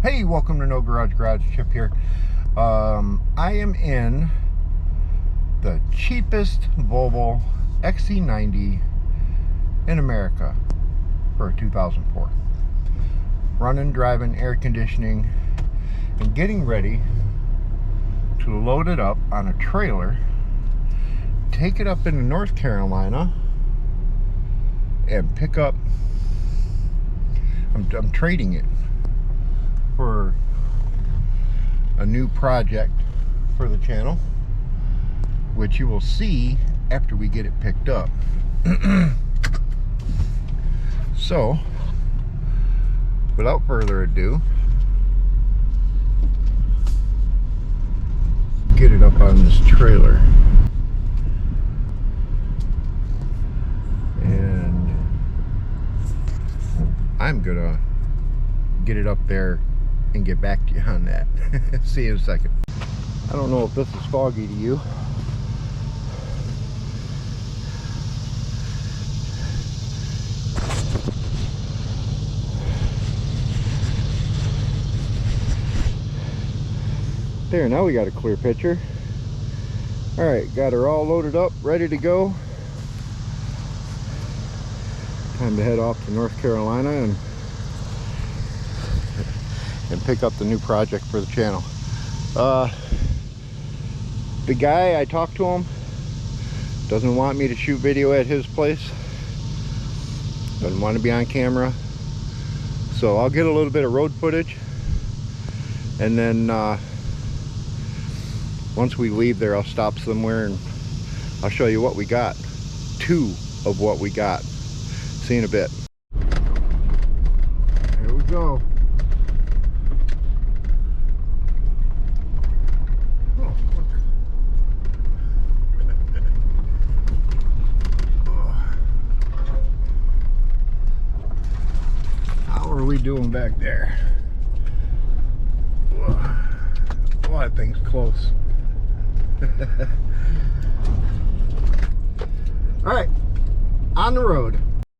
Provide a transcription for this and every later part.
Hey, welcome to No Garage. Chip here. I am in the cheapest Volvo XC90 in America for a 2004. Running, driving, air conditioning, and getting ready to load it up on a trailer, take it up into North Carolina, and pick up. I'm trading it for a new project for the channel, which you will see after we get it picked up. So, without further ado, get it up on this trailer. And I'm gonna get it up there and get back to you on that. See you in a second. I don't know if this is foggy to you. There, now we got a clear picture. Alright, got her all loaded up, ready to go. Time to head off to North Carolina and pick up the new project for the channel. The guy, I talked to him, doesn't want me to shoot video at his place, doesn't want to be on camera, so I'll get a little bit of road footage, and then once we leave there, I'll stop somewhere and I'll show you what we got. Two of what we got. See you in a bit. Here we go. How are we doing back there? Oh, that thing's close. Alright, on the road.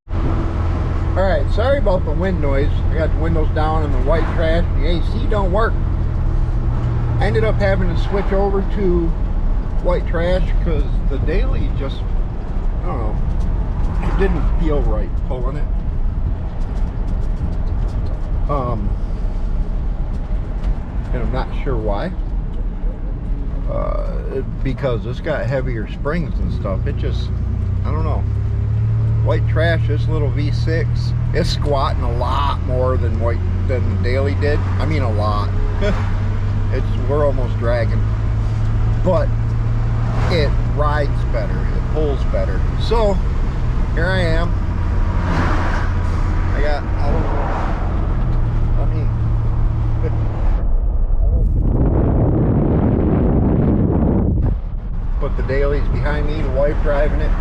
Alright, sorry about the wind noise. I got the windows down and the white trash. The AC don't work. I ended up having to switch over to white trash because the daily just, I don't know, it didn't feel right pulling it. And I'm not sure why. Because it's got heavier springs and stuff. It just, I don't know. White trash, this little V6, it's squatting a lot more than the daily did. I mean, a lot. We're almost dragging, but it rides better, it pulls better. So here I am. I got all of put the dailies behind me, the wife driving it,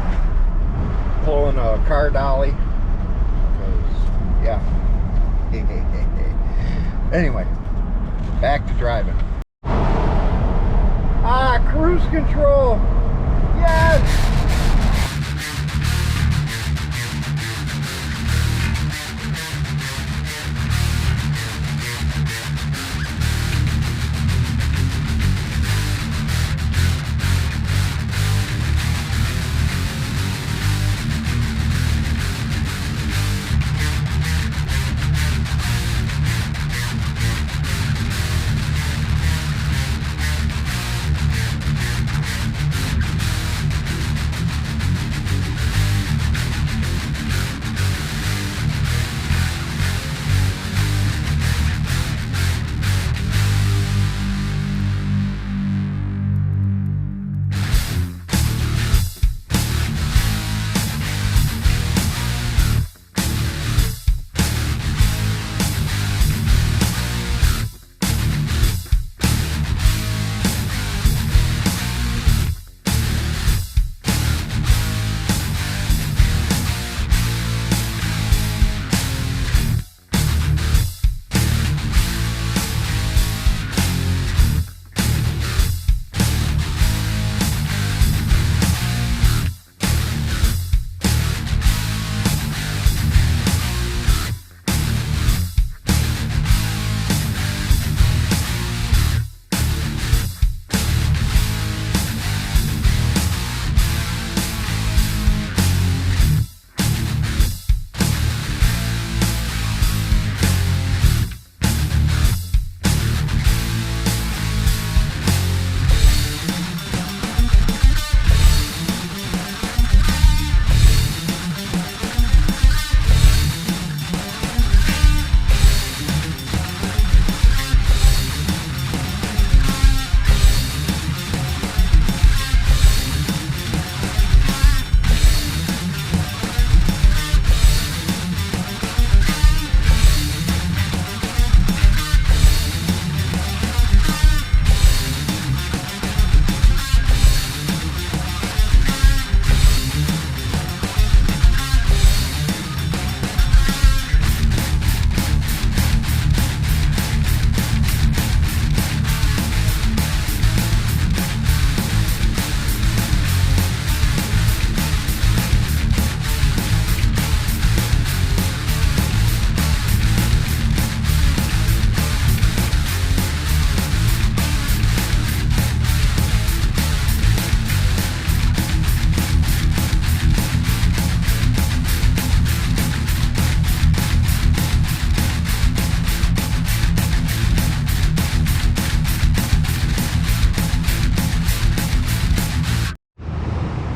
pulling a car dolly, because yeah. Anyway, back to driving. Cruise control. Yes.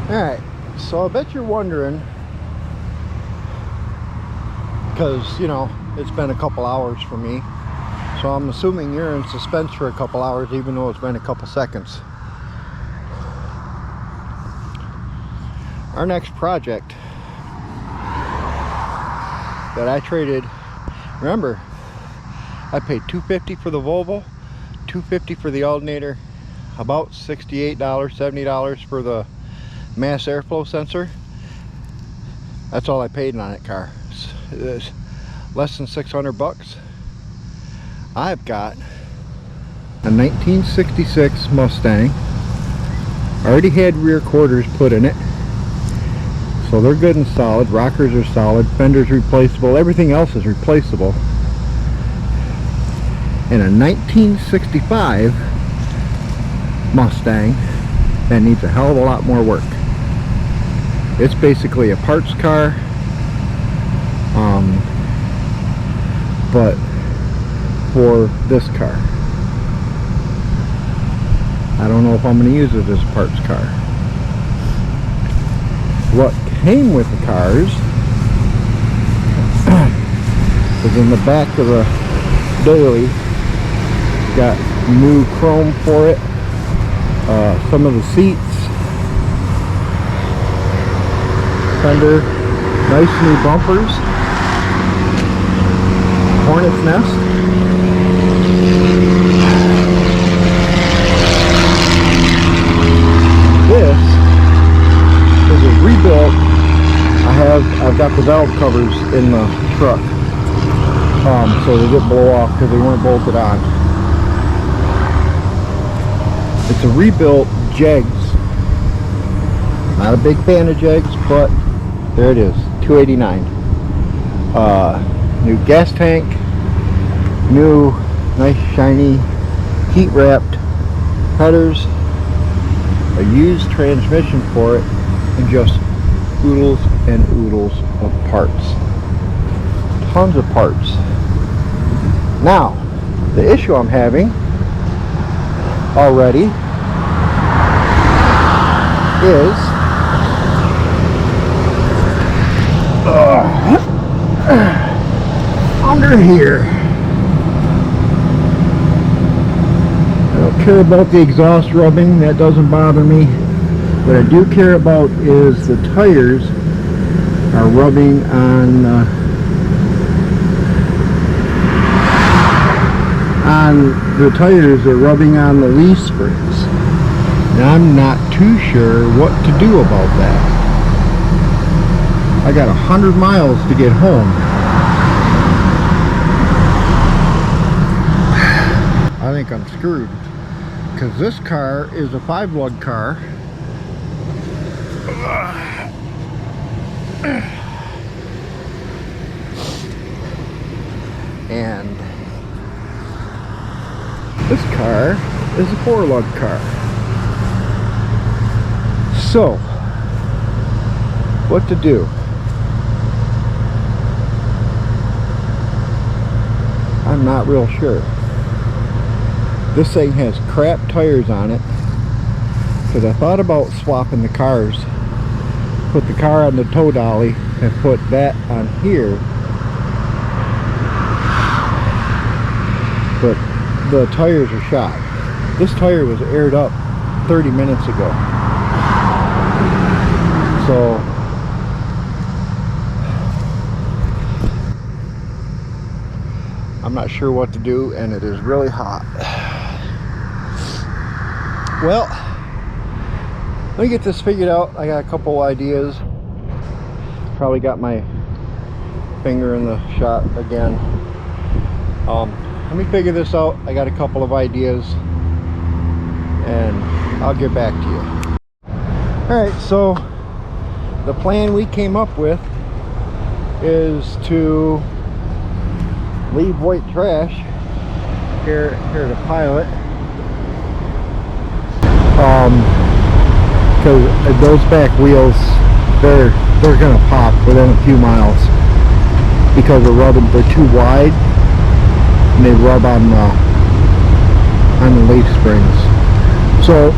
Alright, so I bet you're wondering, because, you know, it's been a couple hours for me, so I'm assuming you're in suspense for a couple hours, even though it's been a couple seconds. Our next project that I traded, remember, I paid $250 for the Volvo, $250 for the alternator, about $68, $70 for the mass airflow sensor. That's all I paid on that car. It's less than 600 bucks. I've got a 1966 Mustang. Already had rear quarters put in it, so they're good and solid. Rockers are solid, fenders replaceable, everything else is replaceable. And a 1965 Mustang that needs a hell of a lot more work. It's basically a parts car, but for this car. I don't know if I'm going to use it as a parts car. What came with the cars is in the back of the daily. Got new chrome for it, some of the seats, fender, nice new bumpers, hornet's nest. This is a rebuilt. I've got the valve covers in the truck, so they didn't blow off because they weren't bolted on. It's a rebuilt Jegs. Not a big fan of Jegs, but there it is, $289. New gas tank, new nice shiny heat wrapped headers, a used transmission for it, and just oodles and oodles of parts. Tons of parts. Now, the issue I'm having already is under here. I don't care about the exhaust rubbing, that doesn't bother me. What I do care about is the tires are rubbing on the tires are rubbing on the leaf springs, and I'm not too sure what to do about that. I got 100 miles to get home. I think I'm screwed, because this car is a 5-lug car. And this car is a 4-lug car. So, what to do? I'm not real sure. This thing has crap tires on it, because I thought about swapping the cars. Put the car on the tow dolly and put that on here. But the tires are shot. This tire was aired up 30 minutes ago. So I'm not sure what to do, and it is really hot. Well, let me get this figured out. I got a couple ideas. Probably got my finger in the shot again. Let me figure this out. I got a couple of ideas, and I'll get back to you. Alright, so the plan we came up with is to leave white trash here to pile it, because those back wheels, they're gonna pop within a few miles because they're too wide and they rub on the leaf springs. So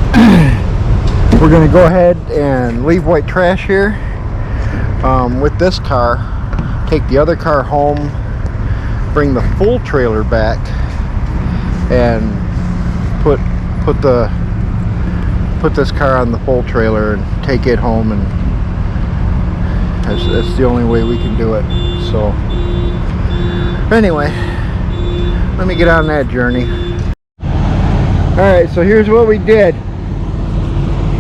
We're gonna go ahead and leave white trash here with this car, take the other car home, bring the full trailer back, and put this car on the full trailer and take it home, and that's the only way we can do it. So anyway, let me get on that journey. Alright, so here's what we did.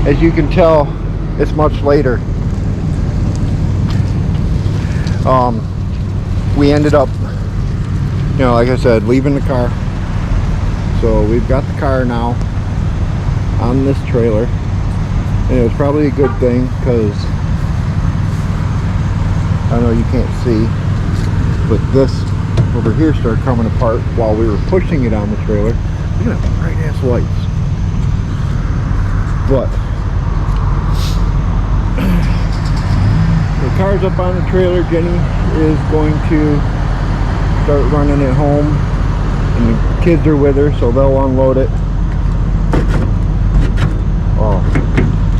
As you can tell, it's much later. We ended up, you know, like I said, leaving the car. So we've got the car now on this trailer, and it was probably a good thing because I know you can't see, but this over here started coming apart while we were pushing it on the trailer. Look at that bright ass lights. But the car's up on the trailer. Jenny is going to start running it home, and the kids are with her, so they'll unload it. Oh,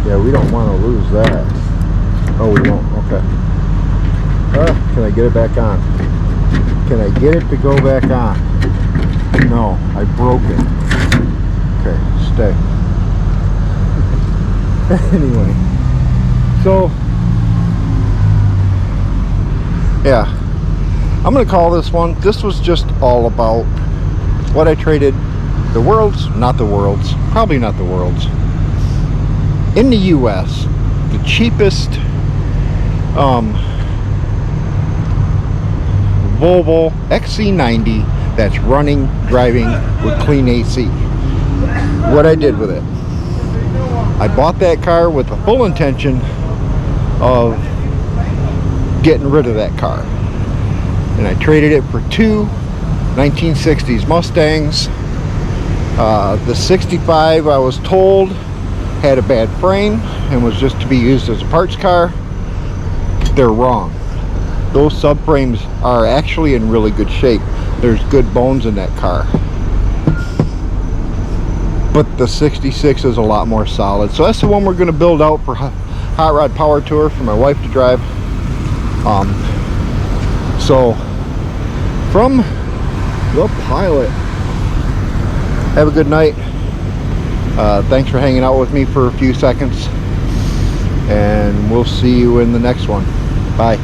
yeah, we don't want to lose that. Oh, we won't. Okay. Can I get it back on? Can I get it to go back on? No, I broke it. Okay, stay. Anyway, so yeah, I'm gonna call this one. This was just all about what I traded the world's, probably not the world's, in the US, the cheapest Volvo XC90 that's running, driving with clean AC. What I did with it, I bought that car with the full intention of getting rid of that car, and I traded it for two 1960s Mustangs. The 65, I was told, had a bad frame and was just to be used as a parts car. They're wrong. Those subframes are actually in really good shape. There's good bones in that car, but the 66 is a lot more solid. So that's the one we're going to build out for Hot Rod Power Tour for my wife to drive. So from the Pilot, have a good night. Thanks for hanging out with me for a few seconds, and we'll see you in the next one. Bye.